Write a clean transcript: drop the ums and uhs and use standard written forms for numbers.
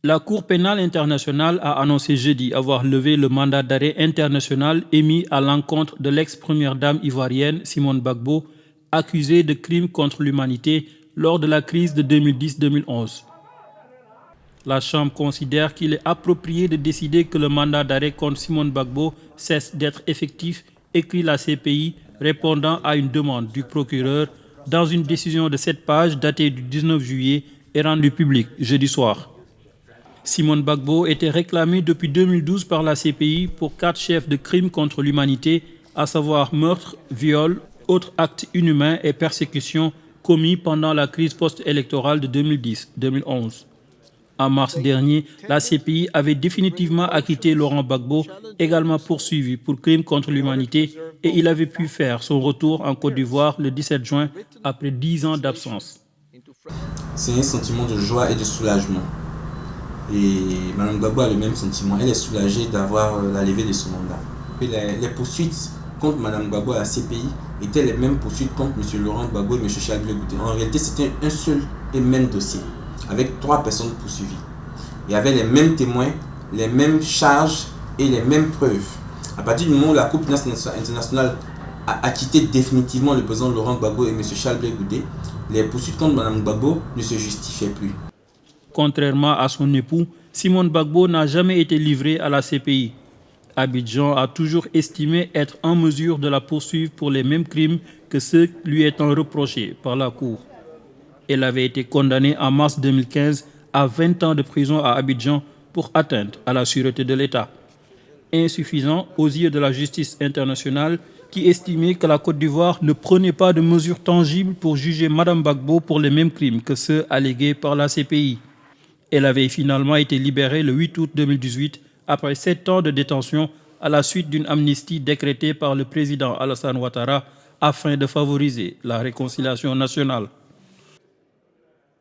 La Cour pénale internationale a annoncé jeudi avoir levé le mandat d'arrêt international émis à l'encontre de l'ex-première dame ivoirienne Simone Gbagbo, accusée de crimes contre l'humanité lors de la crise de 2010-2011. La Chambre considère qu'il est approprié de décider que le mandat d'arrêt contre Simone Gbagbo cesse d'être effectif, écrit la CPI, répondant à une demande du procureur dans une décision de 7 pages datée du 19 juillet et rendue publique jeudi soir. Simone Gbagbo était réclamée depuis 2012 par la CPI pour 4 chefs de crimes contre l'humanité, à savoir meurtre, viol, autres actes inhumains et persécutions commis pendant la crise post-électorale de 2010-2011. En mars dernier, la CPI avait définitivement acquitté Laurent Gbagbo, également poursuivi pour crimes contre l'humanité, et il avait pu faire son retour en Côte d'Ivoire le 17 juin après 10 ans d'absence. C'est un sentiment de joie et de soulagement. Et Mme Gbagbo a le même sentiment. Elle est soulagée d'avoir la levée de son mandat. Et les poursuites contre Mme Gbagbo à la CPI étaient les mêmes poursuites contre M. Laurent Gbagbo et M. Charles Blé Goudé. En réalité, c'était un seul et même dossier, avec 3 personnes poursuivies. Il y avait les mêmes témoins, les mêmes charges et les mêmes preuves. À partir du moment où la Cour pénale internationale a acquitté définitivement le président Laurent Gbagbo et M. Charles Blé Goudé, les poursuites contre Mme Gbagbo ne se justifiaient plus. Contrairement à son époux, Simone Gbagbo n'a jamais été livrée à la CPI. Abidjan a toujours estimé être en mesure de la poursuivre pour les mêmes crimes que ceux lui étant reprochés par la Cour. Elle avait été condamnée en mars 2015 à 20 ans de prison à Abidjan pour atteinte à la sûreté de l'État. Insuffisant aux yeux de la justice internationale qui estimait que la Côte d'Ivoire ne prenait pas de mesures tangibles pour juger Mme Gbagbo pour les mêmes crimes que ceux allégués par la CPI. Elle avait finalement été libérée le 8 août 2018 après 7 ans de détention à la suite d'une amnistie décrétée par le président Alassane Ouattara afin de favoriser la réconciliation nationale.